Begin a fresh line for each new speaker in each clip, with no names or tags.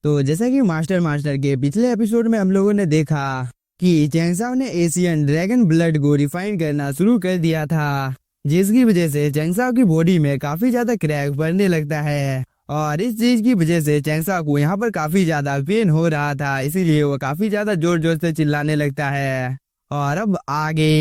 तो जैसा कि मास्टर मास्टर के पिछले एपिसोड में हम लोगों ने देखा कि चैंग साओ ने एशियन ड्रैगन ब्लड को रिफाइन करना शुरू कर दिया था, जिसकी वजह से चैंग साओ की बॉडी में काफी ज्यादा क्रैक पड़ने लगता है। और इस चीज की वजह से चैंग साओ को यहाँ पर काफी ज्यादा पेन हो रहा था, इसीलिए वो काफी ज्यादा जोर जोर से चिल्लाने लगता है। और अब आगे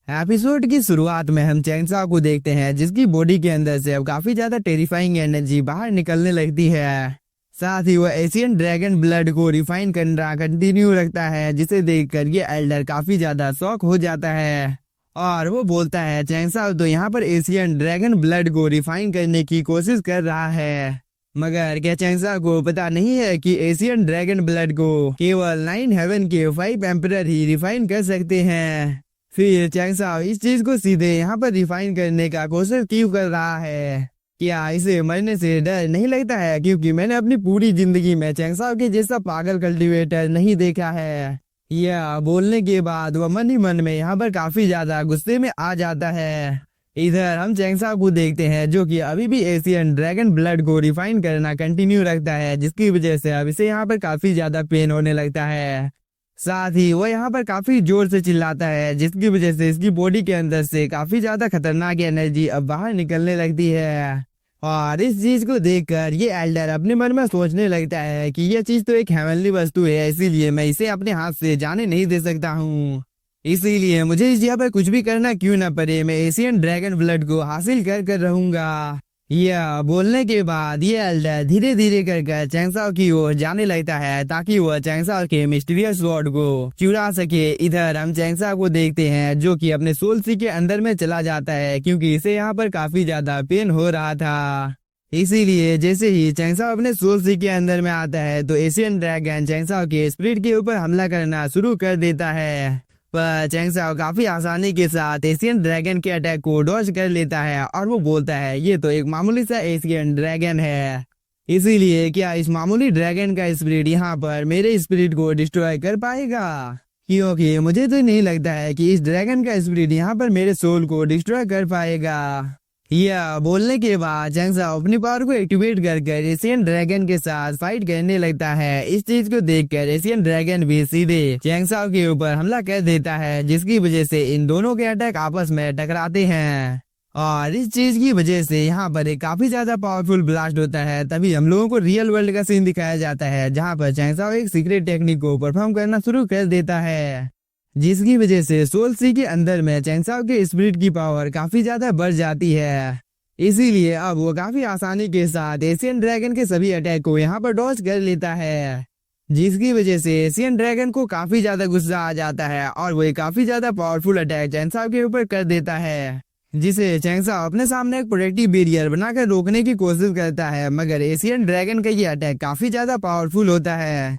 एपिसोड की शुरुआत में हम चैंग साओ को देखते हैं, जिसकी बॉडी के अंदर से अब काफी ज्यादा टेरिफाइंग एनर्जी बाहर निकलने लगती है। साथ ही वह एशियन ड्रैगन ब्लड को रिफाइन करना कंटिन्यू रखता है, जिसे देखकर ये एल्डर काफी ज्यादा शॉक हो जाता है। और वो बोलता है चैंग साओ तो यहाँ पर एशियन ड्रैगन ब्लड को रिफाइन करने की कोशिश कर रहा है, मगर क्या चैंग साओ को पता नहीं है कि एशियन ड्रैगन ब्लड को केवल 9 हेवन के 5 एम्परर ही रिफाइन कर सकते हैं। फिर चैंग साओ इस चीज को सीधे यहाँ पर रिफाइन करने का कोशिश क्यों कर रहा है? क्या इसे मरने से डर नहीं लगता है? क्योंकि मैंने अपनी पूरी जिंदगी में चैंग साओ के जैसा पागल कल्टीवेटर नहीं देखा है। यह बोलने के बाद वह मन ही मन में यहाँ पर काफी ज्यादा गुस्से में आ जाता है। इधर हम चैंग साओ को देखते हैं, जो कि अभी भी एशियन ड्रैगन ब्लड को रिफाइन करना कंटिन्यू रखता है, जिसकी वजह से अब इसे यहाँ पर काफी ज्यादा पेन होने लगता है। साथ ही वह यहाँ पर काफी जोर से चिल्लाता है, जिसकी वजह से इसकी बॉडी के अंदर से काफी ज्यादा खतरनाक एनर्जी अब बाहर निकलने लगती है। और इस चीज को देखकर ये एल्डर अपने मन में सोचने लगता है कि यह चीज तो एक हेवनली वस्तु है, इसीलिए मैं इसे अपने हाथ से जाने नहीं दे सकता हूँ। इसीलिए मुझे इस जगह पर कुछ भी करना क्यों ना पड़े, मैं एशियन ड्रैगन ब्लड को हासिल कर कर रहूंगा। यह बोलने के बाद ये एल्डर धीरे धीरे कर चैंग साओ की ओर जाने लगता है, ताकि वह चैंग साओ के मिस्टीरियस स्वॉर्ड को चुरा सके। इधर हम चैंग साओ को देखते हैं, जो कि अपने सोल सी के अंदर में चला जाता है, क्योंकि इसे यहाँ पर काफी ज्यादा पेन हो रहा था। इसीलिए जैसे ही चैंग साओ अपने सोल सी के अंदर में आता है, तो एशियन ड्रैगन चैंग साओ के स्पिरिट के ऊपर हमला करना शुरू कर देता है। पर चैंग साओ काफी आसानी के साथ एशियन ड्रैगन के अटैक को डॉज कर लेता है, और वो बोलता है ये तो एक मामूली सा एशियन ड्रैगन है, इसीलिए क्या इस मामूली ड्रैगन का स्पिरिट यहाँ पर मेरे स्पिरिट को डिस्ट्रॉय कर पाएगा? क्योंकि मुझे तो नहीं लगता है कि इस ड्रैगन का स्पिरिट यहाँ पर मेरे सोल को डिस्ट्रॉय कर पाएगा। यह बोलने के बाद चैंग साओ अपनी पावर को एक्टिवेट कर एशियन ड्रैगन के साथ फाइट करने लगता है। इस चीज को देखकर एशियन ड्रैगन भी सीधे चैंग साओ के ऊपर हमला कर देता है, जिसकी वजह से इन दोनों के अटैक आपस में टकराते हैं। और इस चीज की वजह से यहाँ पर एक काफी ज्यादा पावरफुल ब्लास्ट होता है। तभी हम लोगों को रियल वर्ल्ड का सीन दिखाया जाता है, जहाँ पर चैंग साओ एक सीक्रेट टेक्निक को परफॉर्म करना शुरू कर देता है, जिसकी वजह से सोल सी के अंदर में चैंग साओ के स्पिरिट की पावर काफी ज्यादा बढ़ जाती है। इसीलिए अब वो काफी आसानी के साथ एशियन ड्रैगन के सभी अटैक को यहाँ पर डॉज कर लेता है, जिसकी वजह से एशियन ड्रैगन को काफी ज्यादा गुस्सा आ जाता है, और वो एक काफी ज्यादा पावरफुल अटैक चैंग साओ के ऊपर कर देता है, जिसे चैंग साओ अपने सामने एक प्रोटेक्टिव बैरियर बनाकर रोकने की कोशिश करता है। मगर एशियन ड्रैगन का ये अटैक काफी ज्यादा पावरफुल होता है,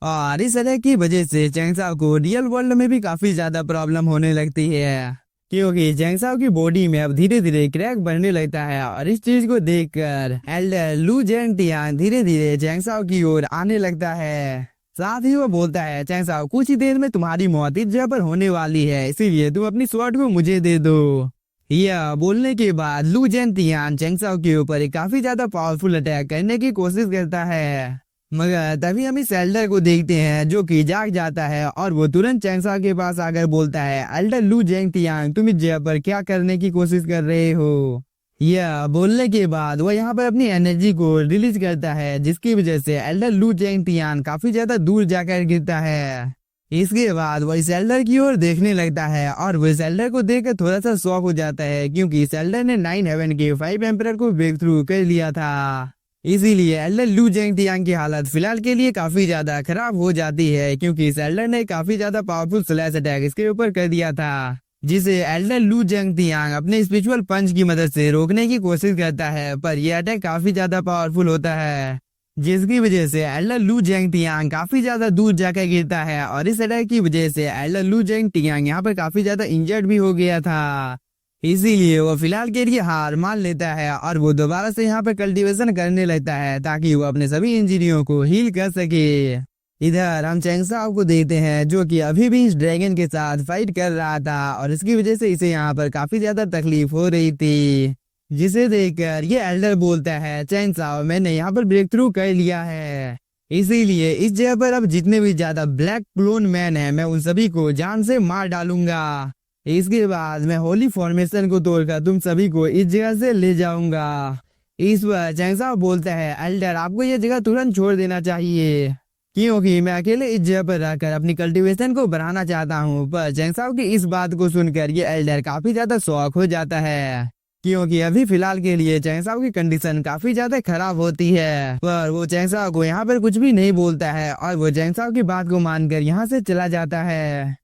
और इस अटैक की वजह से चैंग साओ को रियल वर्ल्ड में भी काफी ज्यादा प्रॉब्लम होने लगती है, क्योंकि चैंग साओ की बॉडी में अब धीरे धीरे क्रैक बनने लगता है। और इस चीज को देखकर एल्डर लू जेंगटियांग धीरे धीरे चैंग साओ की ओर आने लगता है। साथ ही वो बोलता है चैंग साओ कुछ ही देर में तुम्हारी मौत इस जगह पर होने वाली है, इसीलिए तुम अपनी स्वॉर्ड को मुझे दे दो। यह बोलने के बाद लू जेंगटियांग चैंग साओ के ऊपर एक काफी ज्यादा पावरफुल अटैक करने की कोशिश करता है, मगर तभी हम इस एल्डर को देखते हैं, जो कि जाग जाता है, और वो तुरंत चैंग साओ के पास आकर बोलता है एल्डर लू जेंगटियांग तुम इस जगह पर क्या करने की कोशिश कर रहे हो? यह बोलने के बाद वो यहाँ पर अपनी एनर्जी को रिलीज करता है, जिसकी वजह से एल्डर लू जेंगटियांग काफी ज्यादा दूर जाकर गिरता है। इसके बाद वो इस एल्डर की ओर देखने लगता है, और वो इस एल्डर को देखकर थोड़ा सा शॉक हो जाता है, क्योंकि इस एल्डर ने 9 हेवन के 5 एम्परर को ब्रेक थ्रू कर लिया था। इसीलिए एल्डर लू जेंगटियांग की हालत फिलहाल के लिए काफी ज्यादा खराब हो जाती है, क्योंकि इस एल्डर ने काफी ज्यादा पावरफुल स्लैश अटैक इसके ऊपर कर दिया था, जिसे एल्डर लू जेंगटियांग अपने स्पिरिचुअल पंच की मदद से रोकने की कोशिश करता है। पर यह अटैक काफी ज्यादा पावरफुल होता है, जिसकी वजह से एल्डर लू जेंगटियांग काफी ज्यादा दूर जाकर गिरता है, और इस अटैक की वजह से एल्डर लू जेंगटियांग यहाँ पर काफी ज्यादा इंजर्ड भी हो गया था। इसीलिए वो फिलहाल के लिए हार मान लेता है, और वो दोबारा से यहाँ पर कल्टीवेशन करने लगता है, ताकि वो अपने सभी इंजरियों को हील कर सके। इधर हम चैंग साओ को देखते हैं, जो कि अभी भी इस ड्रैगन के साथ फाइट कर रहा था, और इसकी वजह से इसे यहाँ पर काफी ज्यादा तकलीफ हो रही थी, जिसे देखकर ये एल्डर बोलता है चैंग साओ मैंने यहाँ पर ब्रेक थ्रू कर लिया है, इसीलिए इस जगह पर अब जितने भी ज्यादा ब्लैक क्लोन मैन है मैं उन सभी को जान से मार डालूंगा। इसके बाद मैं होली फॉर्मेशन को तोड़कर तुम सभी को इस जगह से ले जाऊंगा। इस पर चैंग साओ बोलता है, एल्डर आपको यह जगह तुरंत छोड़ देना चाहिए, क्योंकि मैं अकेले इस जगह पर रहकर अपनी कल्टीवेशन को बढ़ाना चाहता हूँ। पर चैंग साओ की इस बात को सुनकर ये एल्डर काफी ज्यादा शॉक हो जाता है, क्योंकि अभी फिलहाल के लिए चैंग साओ की कंडीशन काफी ज्यादा खराब होती है। पर वो चैंग साओ को यहाँ पर कुछ भी नहीं बोलता है और वो चैंग साओ की बात को मानकर यहाँ से चला जाता है।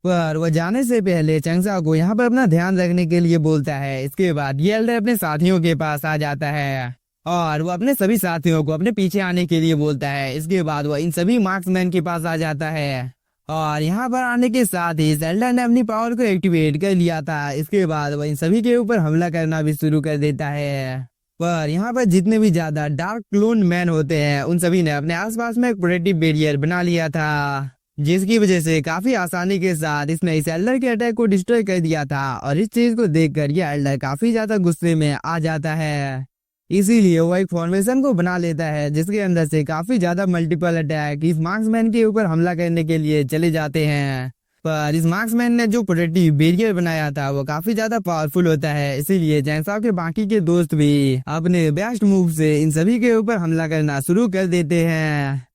पर वो जाने से पहले चैंग साओ को यहाँ पर अपना ध्यान रखने के लिए बोलता है। इसके बाद ये एल्डर अपने साथियों के पास आ जाता है और वो अपने सभी साथियों को अपने पीछे आने के लिए बोलता है। इसके बाद वो इन सभी मार्क्समैन के पास आ जाता है और यहाँ पर आने के साथ ही एल्डर ने अपनी पावर को एक्टिवेट कर लिया था। इसके बाद वो इन सभी के ऊपर हमला करना भी शुरू कर देता है। पर यहाँ पर जितने भी ज्यादा डार्क क्लोन मैन होते हैं उन सभी ने अपने आसपास में एक प्रोटेक्टिव बैरियर बना लिया था, जिसकी वजह से काफी आसानी के साथ इसने इस एल्डर के अटैक को डिस्ट्रॉय कर दिया था। और इस चीज को देखकर ये एल्डर काफी ज्यादा गुस्से में आ जाता है। इसीलिए वो एक फॉर्मेशन को बना लेता है जिसके अंदर से काफी ज्यादा मल्टीपल अटैक इस मार्क्समैन के ऊपर हमला करने के लिए चले जाते हैं। पर इस मार्क्समैन ने जो प्रोटेक्टिव बैरियर बनाया था वो काफी ज्यादा पावरफुल होता है, इसीलिए चैंग साओ के बाकी के दोस्त भी अपने बेस्ट मूव से इन सभी के ऊपर हमला करना शुरू कर देते हैं।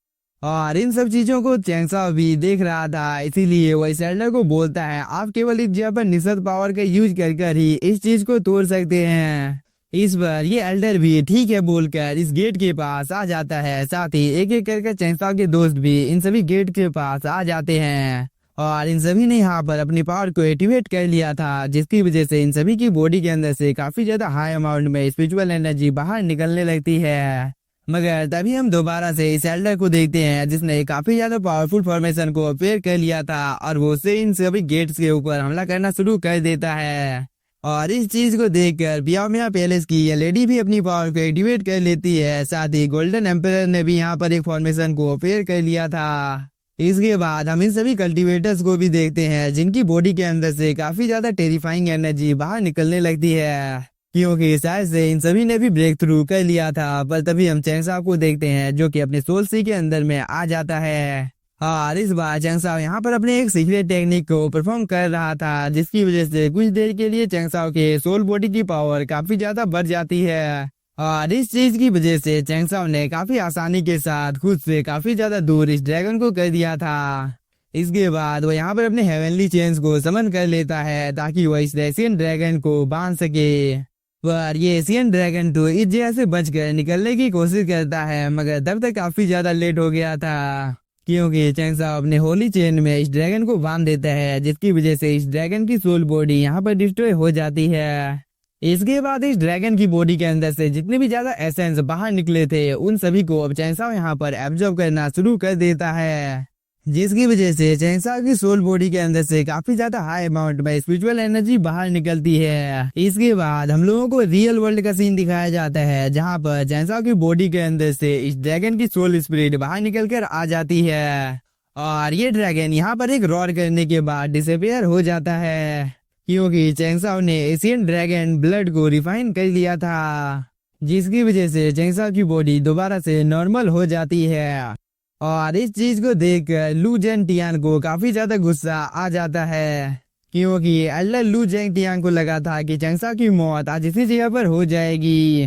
और इन सब चीजों को चैंग साओ भी देख रहा था, इसीलिए वो इस एल्डर को बोलता है, आप केवल इस जगह पर निषद पावर का यूज कर ही इस चीज को तोड़ सकते हैं। इस बार ये एल्डर भी ठीक है बोलकर इस गेट के पास आ जाता है। साथ ही एक एक करके चैंग साओ के दोस्त भी इन सभी गेट के पास आ जाते हैं और इन सभी ने यहाँ पर अपनी पावर को एक्टिवेट कर लिया था, जिसकी वजह से इन सभी की बॉडी के अंदर से काफी ज्यादा हाई अमाउंट में स्पिरिचुअल एनर्जी बाहर निकलने लगती है। मगर तभी हम दोबारा से इस एल्डर को देखते हैं जिसने काफी ज्यादा पावरफुल फॉर्मेशन को अपेयर कर लिया था और वो से इन सभी गेट्स के ऊपर हमला करना शुरू कर देता है। और इस चीज को देखकर बियाओमिया पैलेस की ये लेडी भी अपनी पावर को एक्टिवेट कर लेती है। साथ ही गोल्डन एम्पायर ने भी यहाँ पर एक फॉर्मेशन को अपेयर कर लिया था। इसके बाद हम इन सभी कल्टीवेटर्स को भी देखते हैं जिनकी बॉडी के अंदर से काफी ज्यादा टेरिफाइंग एनर्जी बाहर निकलने लगती है, क्योंकि शायद से इन सभी ने भी ब्रेक थ्रू कर लिया था। पर तभी हम चैंग साओ को देखते हैं जो कि अपने सोल सी के अंदर में आ जाता है। और इस बार चैंग साओ यहाँ पर अपने एक सीक्रेट टेक्निक को परफॉर्म कर रहा था, जिसकी वजह से कुछ देर के लिए चैंग साओ के सोल बॉडी की पावर काफी ज्यादा बढ़ जाती है। और इस चीज की वजह से चैंग साओ ने काफी आसानी के साथ खुद से काफी ज्यादा दूर इस ड्रैगन को कर दिया था। इसके बाद वो यहाँ पर अपने हेवनली चेन्स को समन कर लेता है ताकि वो इस एशियन ड्रैगन को बांध सके। पर ये एशियन ड्रैगन तो इस जगह से बचकर निकलने की कोशिश करता है, मगर तब तक काफी ज्यादा लेट हो गया था, क्योंकि चैंग साओ अपने होली चेन में इस ड्रैगन को बांध देता है, जिसकी वजह से इस ड्रैगन की सोल बॉडी यहाँ पर डिस्ट्रॉय हो जाती है। इसके बाद इस ड्रैगन की बॉडी के अंदर से जितने भी ज्यादा एसेंस बाहर निकले थे उन सभी को अब चैंग साओ यहाँ पर एब्जॉर्ब करना शुरू कर देता है, जिसकी वजह से चैंग साओ की सोल बॉडी के अंदर से काफी ज्यादा हाई अमाउंट में स्पिरिचुअल एनर्जी बाहर निकलती है। इसके बाद हम लोगों को रियल वर्ल्ड का सीन दिखाया जाता है, जहाँ पर चैंग साओ की बॉडी के अंदर से इस ड्रैगन की सोल स्पिरिट बाहर निकल कर आ जाती है और ये ड्रैगन यहाँ पर एक रॉर करने के बाद डिसअपियर हो जाता है, क्योंकि चैंग साओ ने एशियन ड्रैगन ब्लड को रिफाइन कर लिया था, जिसकी वजह से चैंग साओ की बॉडी दोबारा से नॉर्मल हो जाती है। और इस चीज को देखकर लू जेंगटियांग को काफी ज्यादा गुस्सा आ जाता है, क्योंकि एल्डर लू जेंगटियांग को लगा था कि चैंग साओ की मौत आज इसी जगह पर हो जाएगी।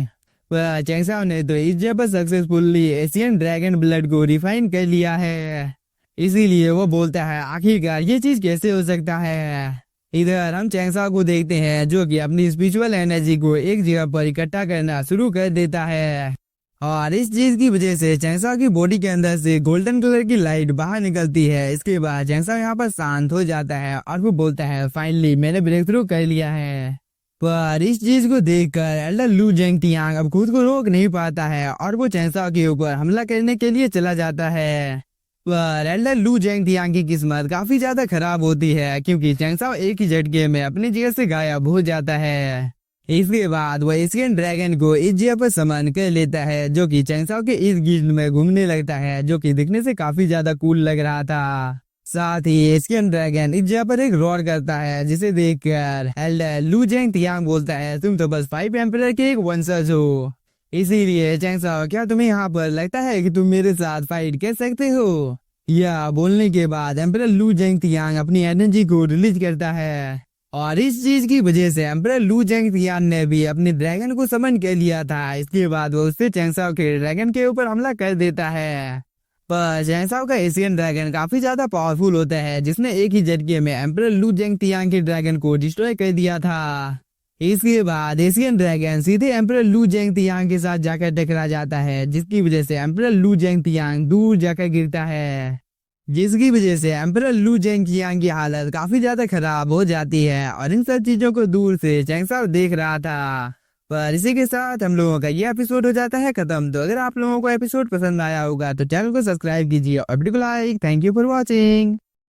पर चैंग साओ ने तो इस जगह पर सक्सेसफुली एशियन ड्रैगन ब्लड को रिफाइन कर लिया है, इसीलिए वो बोलता है आखिरकार ये चीज कैसे हो सकता है। इधर हम चैंग साओ को देखते हैं जो कि अपनी स्पिरिचुअल एनर्जी को एक जगह पर इकट्ठा करना शुरू कर देता है और इस चीज की वजह से चैंग साओ की बॉडी के अंदर से गोल्डन कलर की लाइट बाहर निकलती है। इसके बाद चैंग साओ यहाँ पर शांत हो जाता है और वो बोलता है फाइनली मैंने ब्रेक थ्रू कर लिया है। पर इस चीज को देखकर एल्डर लू जेंगटियांग अब खुद को रोक नहीं पाता है और वो चैंग साओ के ऊपर हमला करने के लिए चला जाता है। पर एल्डर लू जेंगटियांग की किस्मत काफी ज्यादा खराब होती है, क्योंकि चैंग साओ एक ही झटके में अपनी जगह से गायब हो जाता है। इसके बाद वो एशियन ड्रैगन को इस जगह पर समन कर लेता है, जो कि चैंग साओ के इर्द गिर्द में घूमने लगता है, जो कि दिखने से काफी ज्यादा कूल लग रहा था। साथ ही एशियन ड्रैगन इस जगह पर एक रोर करता है, जिसे देखकर एल्डर लू जेंगटियांग बोलता है तुम तो बस 5 एम्परर के एक वंशज हो। इसीलिए चैंगसाओ, क्या तुम्हें यहाँ पर लगता है कि तुम मेरे साथ फाइट कर सकते हो? यह बोलने के बाद एम्परर लू जेंगतियांग अपनी एनर्जी को रिलीज करता है और इस चीज की वजह से एम्परर लू जेंगतियांग ने भी अपने ड्रैगन को समन कर लिया था। इसके बाद वो उससे चैंगसाओ के ड्रैगन के ऊपर हमला कर देता है। पर चैंगसाओ का एशियन ड्रैगन काफी ज्यादा पावरफुल होता है, जिसने एक ही झटके में एम्परर लू जेंगतियांग के ड्रैगन को डिस्ट्रॉय कर दिया था। इसके बाद एशियन ड्रैगन सीधे एम्परर लू जेंगतियांग के साथ जाकर टकरा जाता है, जिसकी वजह से एम्परर लू जेंगतियांग दूर जाकर गिरता है, जिसकी वजह से एम्परर लू जेंगतियांग की हालत काफी ज्यादा खराब हो जाती है। और इन सब चीजों को दूर से चैंगसाओ देख रहा था। पर इसी के साथ हम लोगों का ये एपिसोड हो जाता है खत्म। तो अगर आप लोगों को एपिसोड पसंद आया होगा तो चैनल को सब्सक्राइब कीजिए और वीडियो को like. Thank you for watching.